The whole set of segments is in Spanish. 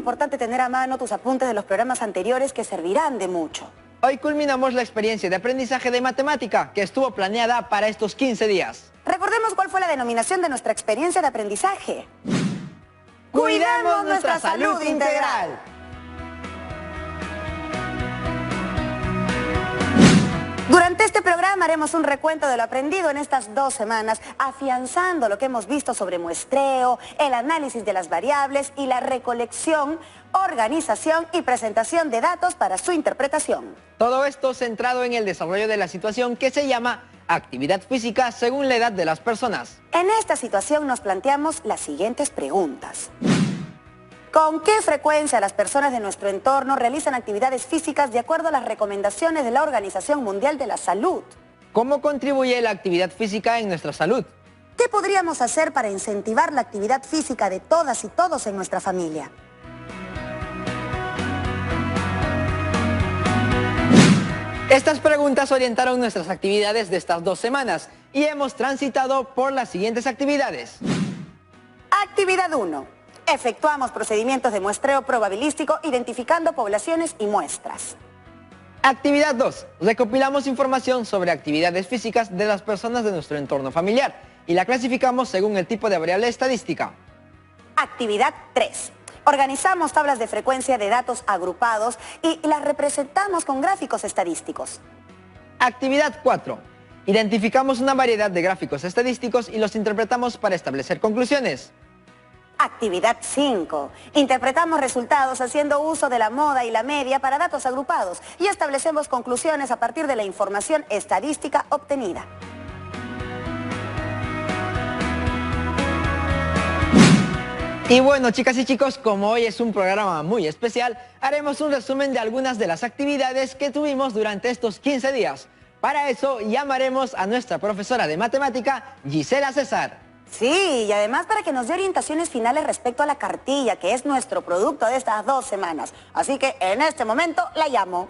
importante tener a mano tus apuntes de los programas anteriores que servirán de mucho. Hoy culminamos la experiencia de aprendizaje de matemática que estuvo planeada para estos 15 días. Recordemos cuál fue la denominación de nuestra experiencia de aprendizaje. ¡Cuidemos nuestra salud integral! Durante este programa haremos un recuento de lo aprendido en estas 2 semanas, afianzando lo que hemos visto sobre muestreo, el análisis de las variables y la recolección, organización y presentación de datos para su interpretación. Todo esto centrado en el desarrollo de la situación que se llama actividad física según la edad de las personas. En esta situación nos planteamos las siguientes preguntas. ¿Con qué frecuencia las personas de nuestro entorno realizan actividades físicas de acuerdo a las recomendaciones de la Organización Mundial de la Salud? ¿Cómo contribuye la actividad física en nuestra salud? ¿Qué podríamos hacer para incentivar la actividad física de todas y todos en nuestra familia? Estas preguntas orientaron nuestras actividades de estas 2 semanas y hemos transitado por las siguientes actividades. Actividad 1. Efectuamos procedimientos de muestreo probabilístico identificando poblaciones y muestras. Actividad 2. Recopilamos información sobre actividades físicas de las personas de nuestro entorno familiar y la clasificamos según el tipo de variable estadística. Actividad 3. Organizamos tablas de frecuencia de datos agrupados y las representamos con gráficos estadísticos. Actividad 4. Identificamos una variedad de gráficos estadísticos y los interpretamos para establecer conclusiones. Actividad 5. Interpretamos resultados haciendo uso de la moda y la media para datos agrupados y establecemos conclusiones a partir de la información estadística obtenida. Y bueno, chicas y chicos, como hoy es un programa muy especial, haremos un resumen de algunas de las actividades que tuvimos durante estos 15 días. Para eso llamaremos a nuestra profesora de matemática, Gisela César. Sí, y además para que nos dé orientaciones finales respecto a la cartilla, que es nuestro producto de estas 2 semanas. Así que en este momento la llamo.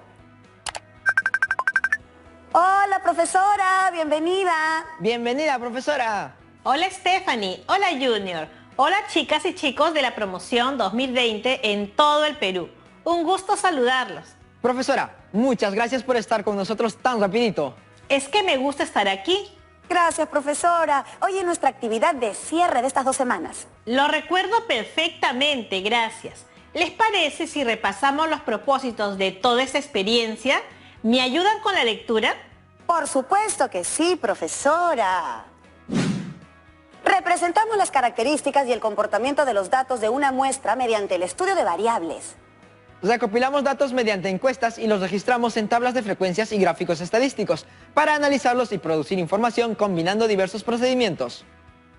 Hola, profesora, bienvenida. Bienvenida, profesora. Hola, Stephanie. Hola, Junior. Hola, chicas y chicos de la promoción 2020 en todo el Perú. Un gusto saludarlos. Profesora, muchas gracias por estar con nosotros tan rapidito. Es que me gusta estar aquí. Gracias, profesora. Hoy es nuestra actividad de cierre de estas 2 semanas. Lo recuerdo perfectamente, gracias. ¿Les parece si repasamos los propósitos de toda esta experiencia? ¿Me ayudan con la lectura? Por supuesto que sí, profesora. Representamos las características y el comportamiento de los datos de una muestra mediante el estudio de variables. Recopilamos datos mediante encuestas y los registramos en tablas de frecuencias y gráficos estadísticos para analizarlos y producir información combinando diversos procedimientos.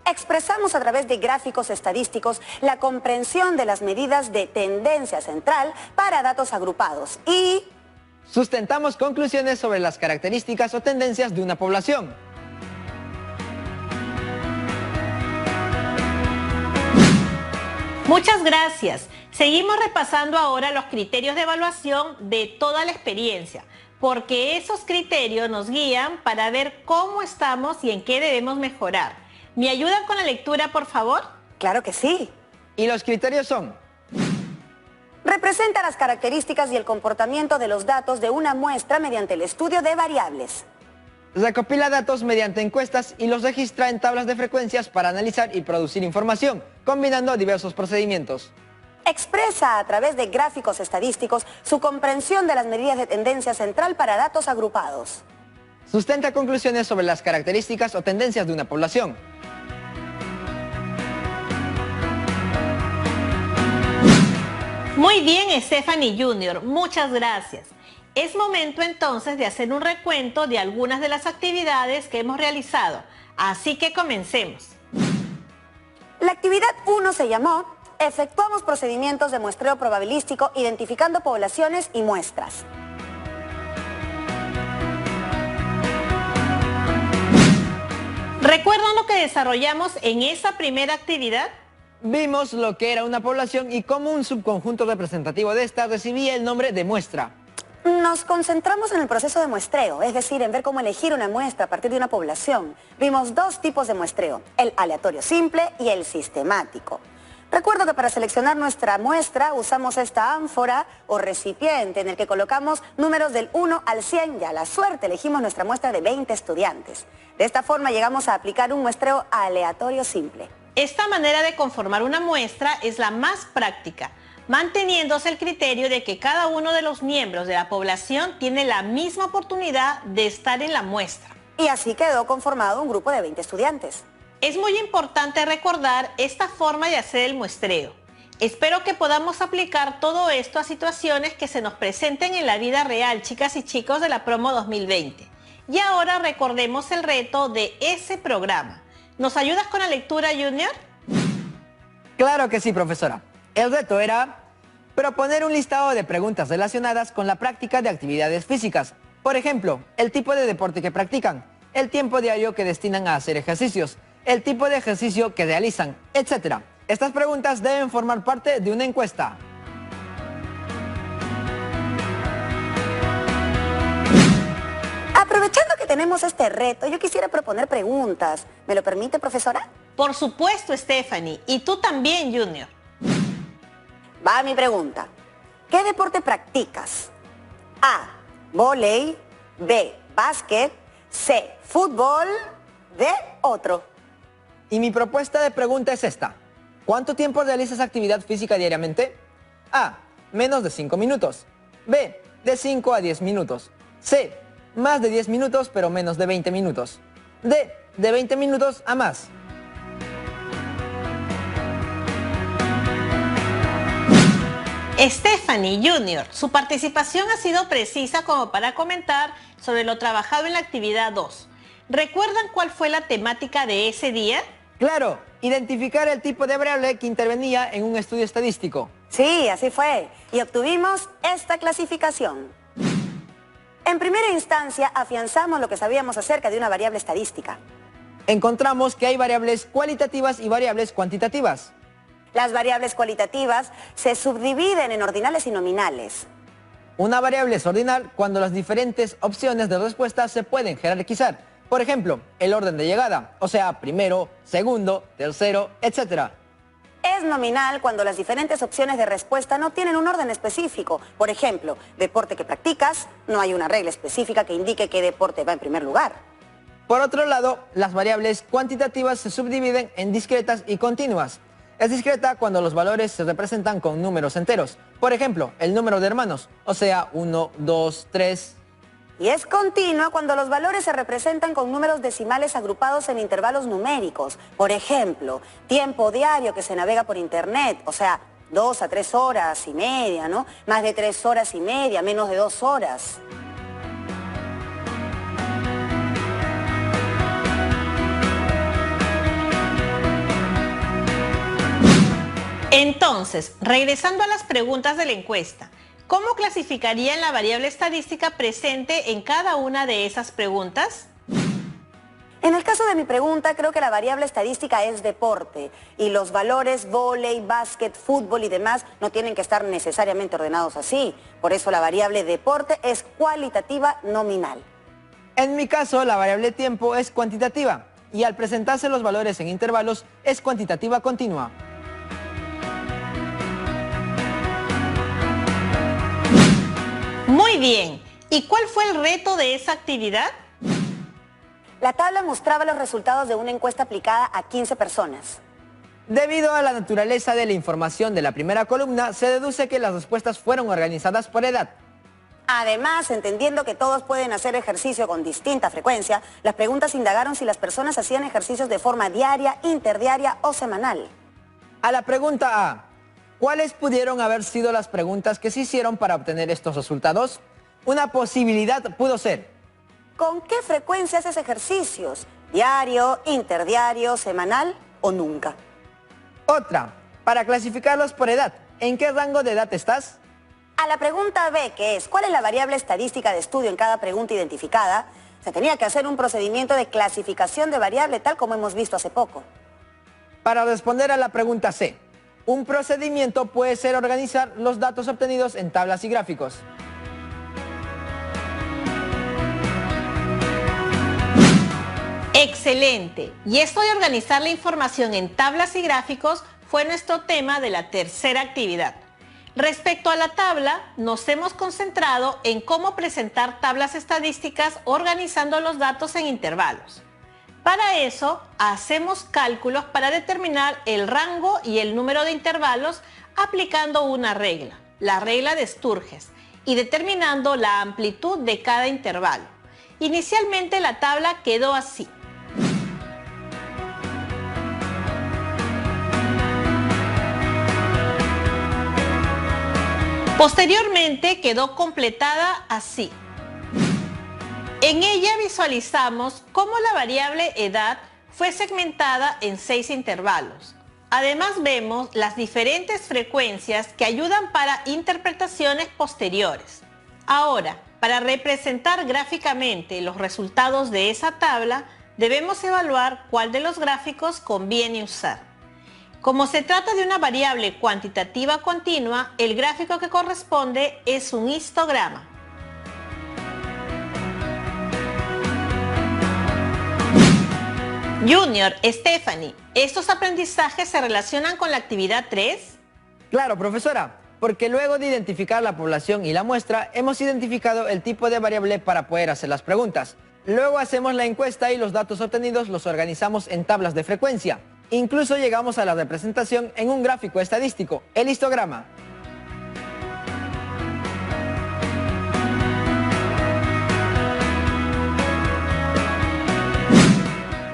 Expresamos a través de gráficos estadísticos la comprensión de las medidas de tendencia central para datos agrupados y sustentamos conclusiones sobre las características o tendencias de una población. Muchas gracias. Seguimos repasando ahora los criterios de evaluación de toda la experiencia, porque esos criterios nos guían para ver cómo estamos y en qué debemos mejorar. ¿Me ayudan con la lectura, por favor? Claro que sí. Y los criterios son: representa las características y el comportamiento de los datos de una muestra mediante el estudio de variables. recopila datos mediante encuestas y los registra en tablas de frecuencias para analizar y producir información, combinando diversos procedimientos. Expresa a través de gráficos estadísticos su comprensión de las medidas de tendencia central para datos agrupados. Sustenta conclusiones sobre las características o tendencias de una población. Muy bien, Stephanie Junior, muchas gracias. Es momento entonces de hacer un recuento de algunas de las actividades que hemos realizado, así que comencemos. La actividad 1 se llamó Efectuamos procedimientos de muestreo probabilístico identificando poblaciones y muestras. ¿Recuerdan lo que desarrollamos en esa primera actividad? Vimos lo que era una población y cómo un subconjunto representativo de esta recibía el nombre de muestra. Nos concentramos en el proceso de muestreo, es decir, en ver cómo elegir una muestra a partir de una población. Vimos 2 tipos de muestreo, el aleatorio simple y el sistemático. Recuerdo que para seleccionar nuestra muestra usamos esta ánfora o recipiente en el que colocamos números del 1 al 100 y a la suerte elegimos nuestra muestra de 20 estudiantes. De esta forma llegamos a aplicar un muestreo aleatorio simple. Esta manera de conformar una muestra es la más práctica, manteniéndose el criterio de que cada uno de los miembros de la población tiene la misma oportunidad de estar en la muestra. Y así quedó conformado un grupo de 20 estudiantes. Es muy importante recordar esta forma de hacer el muestreo. Espero que podamos aplicar todo esto a situaciones que se nos presenten en la vida real, chicas y chicos de la promo 2020. Y ahora recordemos el reto de ese programa. ¿Nos ayudas con la lectura, Junior? Claro que sí, profesora. El reto era proponer un listado de preguntas relacionadas con la práctica de actividades físicas. Por ejemplo, el tipo de deporte que practican, el tiempo diario que destinan a hacer ejercicios, el tipo de ejercicio que realizan, etc. Estas preguntas deben formar parte de una encuesta. Aprovechando que tenemos este reto, yo quisiera proponer preguntas. ¿Me lo permite, profesora? Por supuesto, Stephanie. Y tú también, Junior. Va mi pregunta. ¿Qué deporte practicas? A, vóley, B, básquet, C, fútbol, D, otro. Y mi propuesta de pregunta es esta. ¿Cuánto tiempo realizas actividad física diariamente? A, menos de 5 minutos. B, de 5 a 10 minutos. C, más de 10 minutos pero menos de 20 minutos. D, de 20 minutos a más. Stephanie, Junior, su participación ha sido precisa como para comentar sobre lo trabajado en la actividad 2. ¿Recuerdan cuál fue la temática de ese día? Claro, identificar el tipo de variable que intervenía en un estudio estadístico. Sí, así fue. Y obtuvimos esta clasificación. En primera instancia, afianzamos lo que sabíamos acerca de una variable estadística. Encontramos que hay variables cualitativas y variables cuantitativas. Las variables cualitativas se subdividen en ordinales y nominales. Una variable es ordinal cuando las diferentes opciones de respuesta se pueden jerarquizar. Por ejemplo, el orden de llegada, o sea, primero, segundo, tercero, etc. Es nominal cuando las diferentes opciones de respuesta no tienen un orden específico. Por ejemplo, deporte que practicas, no hay una regla específica que indique qué deporte va en primer lugar. Por otro lado, las variables cuantitativas se subdividen en discretas y continuas. Es discreta cuando los valores se representan con números enteros. Por ejemplo, el número de hermanos, o sea, 1, 2, 3... Y es continua cuando los valores se representan con números decimales agrupados en intervalos numéricos. Por ejemplo, tiempo diario que se navega por internet, o sea, 2 a 3 horas y media, ¿no? Más de 3 horas y media, menos de 2 horas. Entonces, regresando a las preguntas de la encuesta, ¿cómo clasificarían la variable estadística presente en cada una de esas preguntas? En el caso de mi pregunta, creo que la variable estadística es deporte y los valores vóley, básquet, fútbol y demás no tienen que estar necesariamente ordenados así. Por eso la variable deporte es cualitativa nominal. En mi caso, la variable tiempo es cuantitativa y al presentarse los valores en intervalos es cuantitativa continua. Muy bien. ¿Y cuál fue el reto de esa actividad? La tabla mostraba los resultados de una encuesta aplicada a 15 personas. Debido a la naturaleza de la información de la primera columna, se deduce que las respuestas fueron organizadas por edad. Además, entendiendo que todos pueden hacer ejercicio con distinta frecuencia, las preguntas indagaron si las personas hacían ejercicios de forma diaria, interdiaria o semanal. A la pregunta A, ¿cuáles pudieron haber sido las preguntas que se hicieron para obtener estos resultados? Una posibilidad pudo ser: ¿con qué frecuencia haces ejercicios? ¿Diario, interdiario, semanal o nunca? Otra, para clasificarlos por edad, ¿en qué rango de edad estás? A la pregunta B, que es ¿cuál es la variable estadística de estudio en cada pregunta identificada? Se tenía que hacer un procedimiento de clasificación de variable tal como hemos visto hace poco. Para responder a la pregunta C, un procedimiento puede ser organizar los datos obtenidos en tablas y gráficos. Excelente. Y esto de organizar la información en tablas y gráficos fue nuestro tema de la tercera actividad. Respecto a la tabla, nos hemos concentrado en cómo presentar tablas estadísticas organizando los datos en intervalos. Para eso, hacemos cálculos para determinar el rango y el número de intervalos aplicando una regla, la regla de Sturges, y determinando la amplitud de cada intervalo. Inicialmente la tabla quedó así. Posteriormente quedó completada así. En ella visualizamos cómo la variable edad fue segmentada en 6 intervalos. Además vemos las diferentes frecuencias que ayudan para interpretaciones posteriores. Ahora, para representar gráficamente los resultados de esa tabla, debemos evaluar cuál de los gráficos conviene usar. Como se trata de una variable cuantitativa continua, el gráfico que corresponde es un histograma. Junior, Stephanie, ¿estos aprendizajes se relacionan con la actividad 3? Claro, profesora, porque luego de identificar la población y la muestra, hemos identificado el tipo de variable para poder hacer las preguntas. Luego hacemos la encuesta y los datos obtenidos los organizamos en tablas de frecuencia. Incluso llegamos a la representación en un gráfico estadístico, el histograma.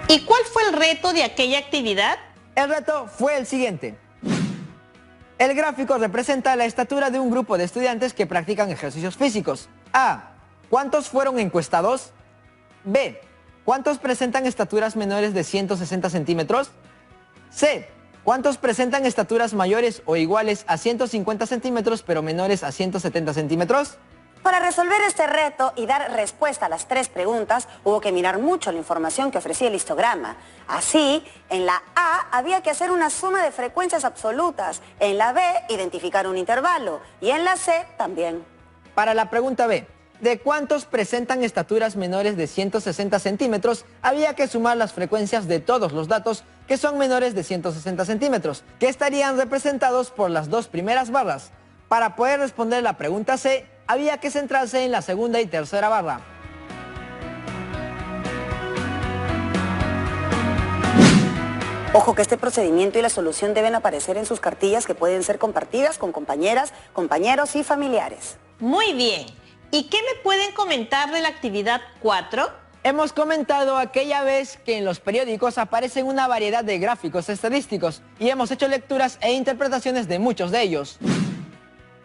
¿Y cuál fue el reto de aquella actividad? El reto fue el siguiente. El gráfico representa la estatura de un grupo de estudiantes que practican ejercicios físicos. A. ¿Cuántos fueron encuestados? B. ¿Cuántos presentan estaturas menores de 160 centímetros? C. ¿Cuántos presentan estaturas mayores o iguales a 150 centímetros pero menores a 170 centímetros? Para resolver este reto y dar respuesta a las 3 preguntas, hubo que mirar mucho la información que ofrecía el histograma. Así, en la A había que hacer una suma de frecuencias absolutas, en la B identificar un intervalo y en la C también. Para la pregunta B, ¿de cuántos presentan estaturas menores de 160 centímetros? Había que sumar las frecuencias de todos los datos que son menores de 160 centímetros, que estarían representados por las 2 primeras barras. Para poder responder la pregunta C, había que centrarse en la segunda y tercera barra. Ojo que este procedimiento y la solución deben aparecer en sus cartillas que pueden ser compartidas con compañeras, compañeros y familiares. Muy bien. ¿Y qué me pueden comentar de la actividad 4? Hemos comentado aquella vez que en los periódicos aparecen una variedad de gráficos estadísticos y hemos hecho lecturas e interpretaciones de muchos de ellos.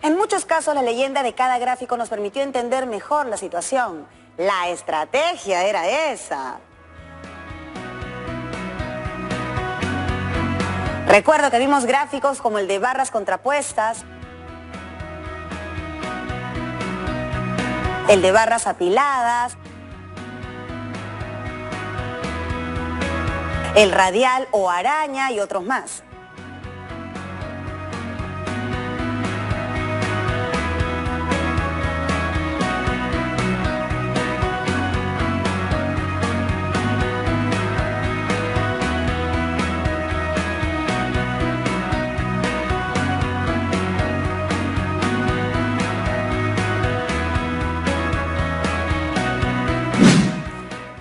En muchos casos la leyenda de cada gráfico nos permitió entender mejor la situación. La estrategia era esa. Recuerdo que vimos gráficos como el de barras contrapuestas, el de barras apiladas, el radial o araña y otros más.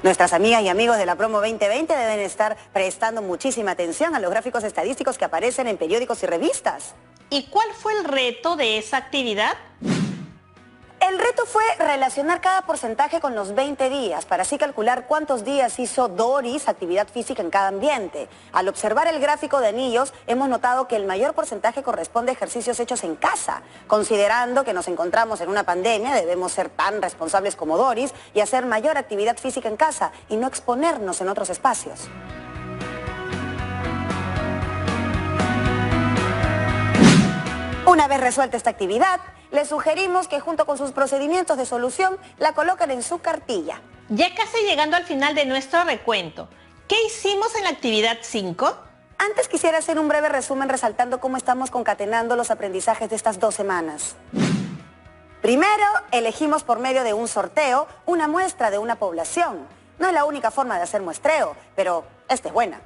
Nuestras amigas y amigos de la Promo 2020 deben estar prestando muchísima atención a los gráficos estadísticos que aparecen en periódicos y revistas. ¿Y cuál fue el reto de esa actividad? El reto fue relacionar cada porcentaje con los 20 días, para así calcular cuántos días hizo Doris actividad física en cada ambiente. Al observar el gráfico de anillos, hemos notado que el mayor porcentaje corresponde a ejercicios hechos en casa. Considerando que nos encontramos en una pandemia, debemos ser tan responsables como Doris y hacer mayor actividad física en casa y no exponernos en otros espacios. Una vez resuelta esta actividad, les sugerimos que junto con sus procedimientos de solución la coloquen en su cartilla. Ya casi llegando al final de nuestro recuento, ¿qué hicimos en la actividad 5? Antes quisiera hacer un breve resumen resaltando cómo estamos concatenando los aprendizajes de estas 2 semanas. Primero, elegimos por medio de un sorteo una muestra de una población. No es la única forma de hacer muestreo, pero esta es buena.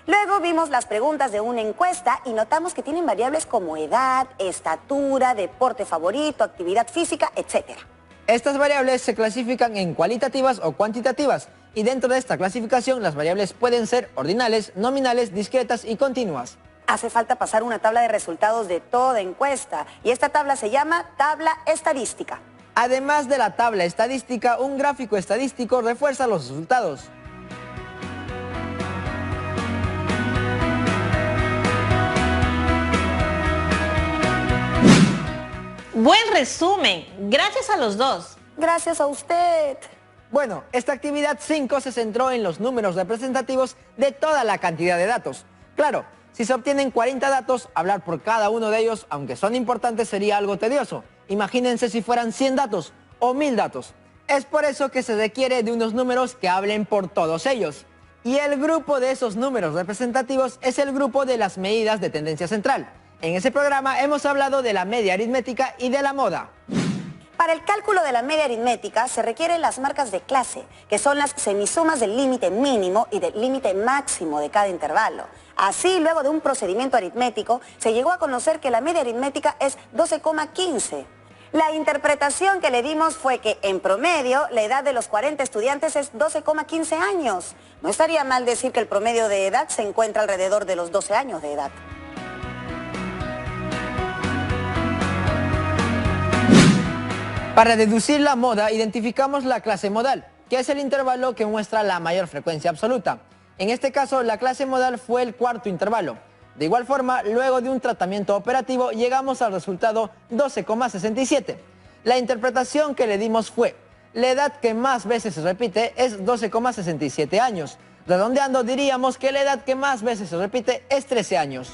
Luego vimos las preguntas de una encuesta y notamos que tienen variables como edad, estatura, deporte favorito, actividad física, etc. Estas variables se clasifican en cualitativas o cuantitativas y dentro de esta clasificación las variables pueden ser ordinales, nominales, discretas y continuas. Hace falta pasar una tabla de resultados de toda encuesta y esta tabla se llama tabla estadística. Además de la tabla estadística, un gráfico estadístico refuerza los resultados. Buen resumen, gracias a los dos. Gracias a usted. Bueno, esta actividad 5 se centró en los números representativos de toda la cantidad de datos. Claro, si se obtienen 40 datos, hablar por cada uno de ellos, aunque son importantes, sería algo tedioso. Imagínense si fueran 100 datos o 1000 datos. Es por eso que se requiere de unos números que hablen por todos ellos. Y el grupo de esos números representativos es el grupo de las medidas de tendencia central. En ese programa hemos hablado de la media aritmética y de la moda. Para el cálculo de la media aritmética se requieren las marcas de clase, que son las semisumas del límite mínimo y del límite máximo de cada intervalo. Así, luego de un procedimiento aritmético, se llegó a conocer que la media aritmética es 12,15. La interpretación que le dimos fue que, en promedio, la edad de los 40 estudiantes es 12,15 años. No estaría mal decir que el promedio de edad se encuentra alrededor de los 12 años de edad. Para deducir la moda, identificamos la clase modal, que es el intervalo que muestra la mayor frecuencia absoluta. En este caso, la clase modal fue el cuarto intervalo. De igual forma, luego de un tratamiento operativo, llegamos al resultado 12,67. La interpretación que le dimos fue: la edad que más veces se repite es 12,67 años. Redondeando, diríamos que la edad que más veces se repite es 13 años.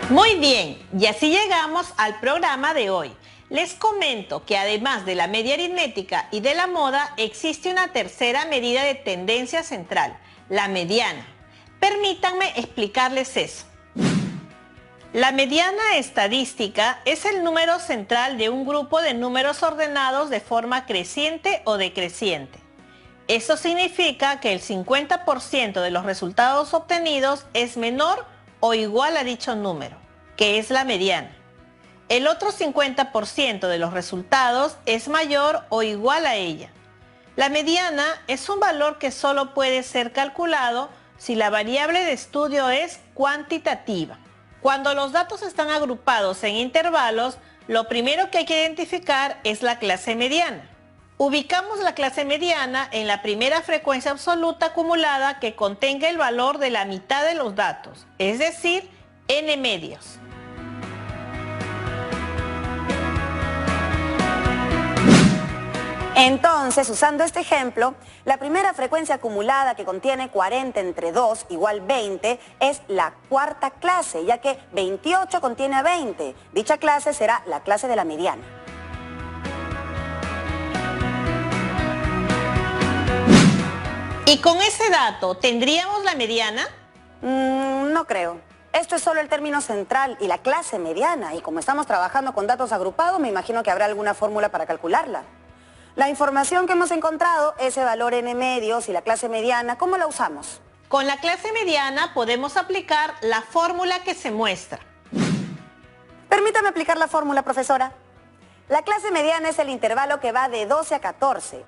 Muy bien, y así llegamos al programa de hoy. Les comento que además de la media aritmética y de la moda, existe una tercera medida de tendencia central, la mediana. Permítanme explicarles eso. La mediana estadística es el número central de un grupo de números ordenados de forma creciente o decreciente. Eso significa que el 50% de los resultados obtenidos es menor o igual a dicho número, que es la mediana. El otro 50% de los resultados es mayor o igual a ella. La mediana es un valor que solo puede ser calculado si la variable de estudio es cuantitativa. Cuando los datos están agrupados en intervalos, lo primero que hay que identificar es la clase mediana. Ubicamos la clase mediana en la primera frecuencia absoluta acumulada que contenga el valor de la mitad de los datos, es decir, n medios. Entonces, usando este ejemplo, la primera frecuencia acumulada que contiene 40 entre 2 igual 20 es la cuarta clase, ya que 28 contiene a 20. Dicha clase será la clase de la mediana. ¿Y con ese dato tendríamos la mediana? No creo. Esto es solo el término central y la clase mediana, y como estamos trabajando con datos agrupados, me imagino que habrá alguna fórmula para calcularla. La información que hemos encontrado, ese valor n medios y la clase mediana, ¿cómo la usamos? Con la clase mediana podemos aplicar la fórmula que se muestra. Permítame aplicar la fórmula, profesora. La clase mediana es el intervalo que va de 12 a 14.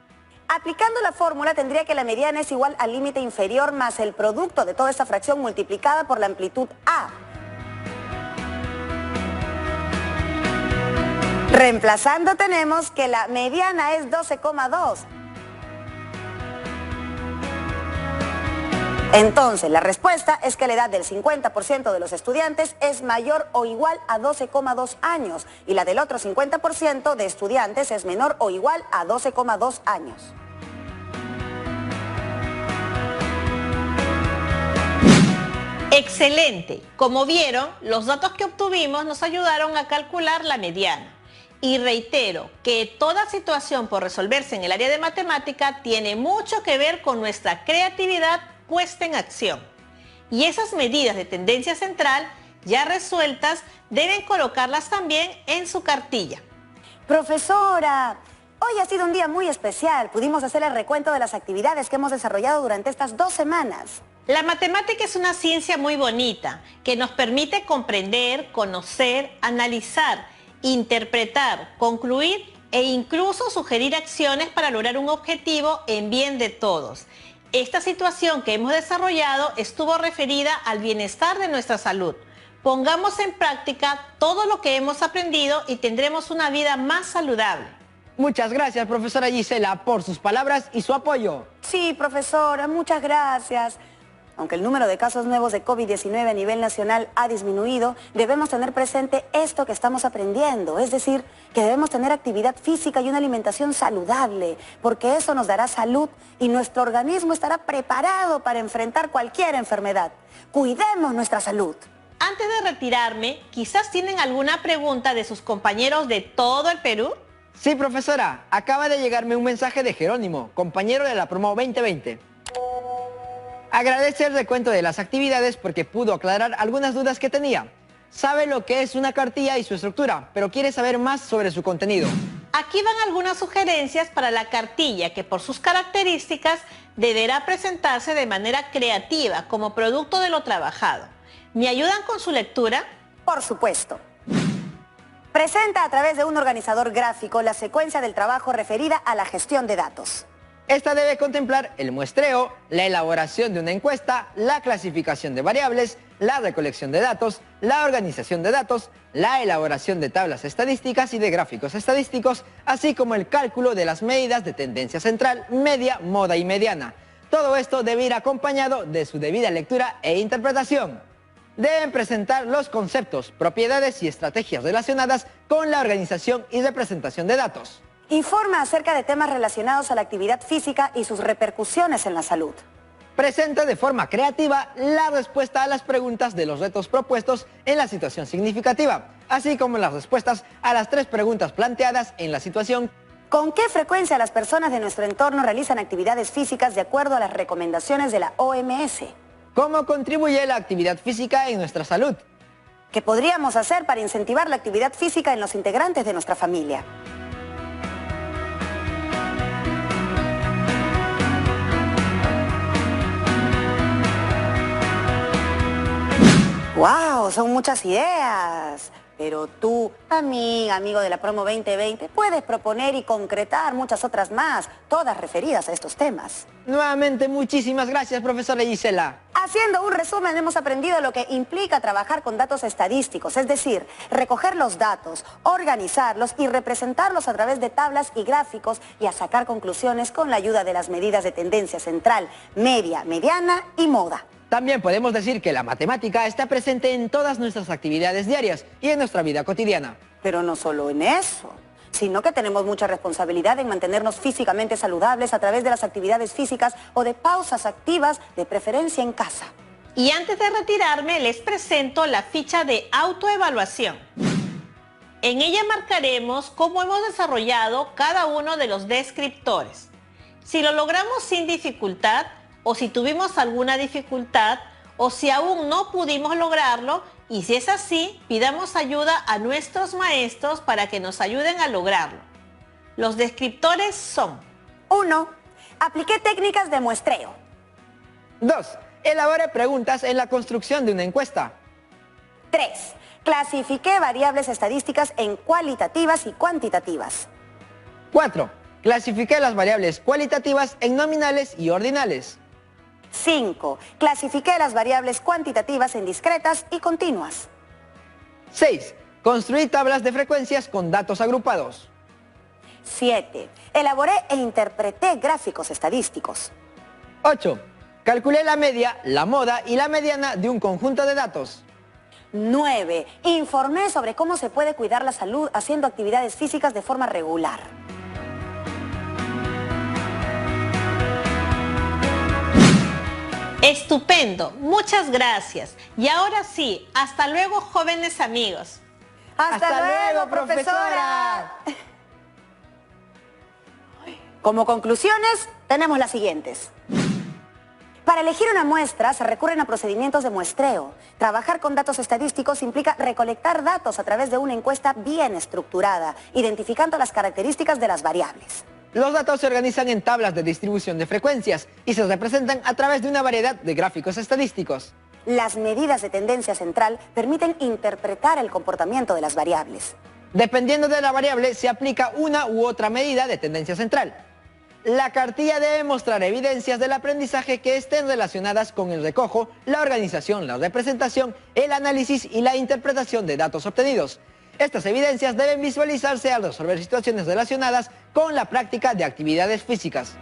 Aplicando la fórmula tendría que la mediana es igual al límite inferior más el producto de toda esta fracción multiplicada por la amplitud A. Reemplazando tenemos que la mediana es 12,2. Entonces, la respuesta es que la edad del 50% de los estudiantes es mayor o igual a 12,2 años y la del otro 50% de estudiantes es menor o igual a 12,2 años. Excelente. Como vieron, los datos que obtuvimos nos ayudaron a calcular la mediana. Y reitero que toda situación por resolverse en el área de matemática tiene mucho que ver con nuestra creatividad puesta en acción. Y esas medidas de tendencia central ya resueltas deben colocarlas también en su cartilla. Profesora, Hoy ha sido un día muy especial. Pudimos hacer el recuento de las actividades que hemos desarrollado durante estas 2 semanas. La matemática es una ciencia muy bonita que nos permite comprender, conocer, analizar, interpretar, concluir e incluso sugerir acciones para lograr un objetivo en bien de todos. Esta situación que hemos desarrollado estuvo referida al bienestar de nuestra salud. Pongamos en práctica todo lo que hemos aprendido y tendremos una vida más saludable. Muchas gracias, profesora Gisela, por sus palabras y su apoyo. Sí, profesora, muchas gracias. Aunque el número de casos nuevos de COVID-19 a nivel nacional ha disminuido, debemos tener presente esto que estamos aprendiendo, es decir, que debemos tener actividad física y una alimentación saludable, porque eso nos dará salud y nuestro organismo estará preparado para enfrentar cualquier enfermedad. Cuidemos nuestra salud. Antes de retirarme, quizás tienen alguna pregunta de sus compañeros de todo el Perú. Sí, profesora, acaba de llegarme un mensaje de Jerónimo, compañero de la promo 2020. Agradece el recuento de las actividades porque pudo aclarar algunas dudas que tenía. Sabe lo que es una cartilla y su estructura, pero quiere saber más sobre su contenido. Aquí van algunas sugerencias para la cartilla que por sus características deberá presentarse de manera creativa como producto de lo trabajado. ¿Me ayudan con su lectura? Por supuesto. Presenta a través de un organizador gráfico la secuencia del trabajo referida a la gestión de datos. Esta debe contemplar el muestreo, la elaboración de una encuesta, la clasificación de variables, la recolección de datos, la organización de datos, la elaboración de tablas estadísticas y de gráficos estadísticos, así como el cálculo de las medidas de tendencia central, media, moda y mediana. Todo esto debe ir acompañado de su debida lectura e interpretación. Deben presentar los conceptos, propiedades y estrategias relacionadas con la organización y representación de datos. Informa acerca de temas relacionados a la actividad física y sus repercusiones en la salud. Presenta de forma creativa la respuesta a las preguntas de los retos propuestos en la situación significativa, así como las respuestas a las 3 preguntas planteadas en la situación. ¿Con qué frecuencia las personas de nuestro entorno realizan actividades físicas de acuerdo a las recomendaciones de la OMS? ¿Cómo contribuye la actividad física en nuestra salud? ¿Qué podríamos hacer para incentivar la actividad física en los integrantes de nuestra familia? ¡Wow! Son muchas ideas. Pero tú, amigo de la promo 2020, puedes proponer y concretar muchas otras más, todas referidas a estos temas. Nuevamente, muchísimas gracias, profesora Gisela. Haciendo un resumen, hemos aprendido lo que implica trabajar con datos estadísticos, es decir, recoger los datos, organizarlos y representarlos a través de tablas y gráficos y a sacar conclusiones con la ayuda de las medidas de tendencia central, media, mediana y moda. También podemos decir que la matemática está presente en todas nuestras actividades diarias y en nuestra vida cotidiana. Pero no solo en eso, sino que tenemos mucha responsabilidad en mantenernos físicamente saludables a través de las actividades físicas o de pausas activas, de preferencia en casa. Y antes de retirarme, les presento la ficha de autoevaluación. En ella marcaremos cómo hemos desarrollado cada uno de los descriptores. Si lo logramos sin dificultad, o si tuvimos alguna dificultad, o si aún no pudimos lograrlo, y si es así, pidamos ayuda a nuestros maestros para que nos ayuden a lograrlo. Los descriptores son: 1. Apliqué técnicas de muestreo. 2. Elabore preguntas en la construcción de una encuesta. 3. Clasifiqué variables estadísticas en cualitativas y cuantitativas. 4. Clasifiqué las variables cualitativas en nominales y ordinales. 5. Clasifiqué las variables cuantitativas en discretas y continuas. 6. Construí tablas de frecuencias con datos agrupados. 7. Elaboré e interpreté gráficos estadísticos. 8. Calculé la media, la moda y la mediana de un conjunto de datos. 9. Informé sobre cómo se puede cuidar la salud haciendo actividades físicas de forma regular. Estupendo, muchas gracias. Y ahora sí, hasta luego, jóvenes amigos. ¡Hasta luego, profesora! Como conclusiones, tenemos las siguientes. Para elegir una muestra se recurren a procedimientos de muestreo. Trabajar con datos estadísticos implica recolectar datos a través de una encuesta bien estructurada, identificando las características de las variables. Los datos se organizan en tablas de distribución de frecuencias y se representan a través de una variedad de gráficos estadísticos. Las medidas de tendencia central permiten interpretar el comportamiento de las variables. Dependiendo de la variable, se aplica una u otra medida de tendencia central. La cartilla debe mostrar evidencias del aprendizaje que estén relacionadas con el recojo, la organización, la representación, el análisis y la interpretación de datos obtenidos. Estas evidencias deben visualizarse al resolver situaciones relacionadas con la práctica de actividades físicas.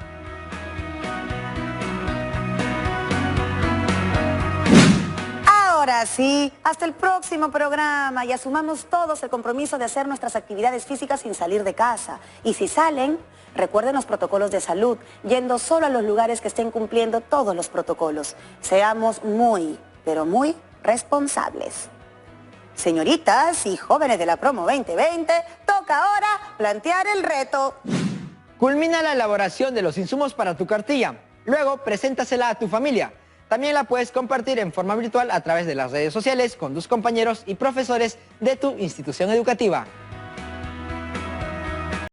Ahora sí, hasta el próximo programa y asumamos todos el compromiso de hacer nuestras actividades físicas sin salir de casa. Y si salen, recuerden los protocolos de salud, yendo solo a los lugares que estén cumpliendo todos los protocolos. Seamos muy, pero muy responsables. Señoritas y jóvenes de la promo 2020, toca ahora plantear el reto. Culmina la elaboración de los insumos para tu cartilla. Luego, preséntasela a tu familia. También la puedes compartir en forma virtual a través de las redes sociales con tus compañeros y profesores de tu institución educativa.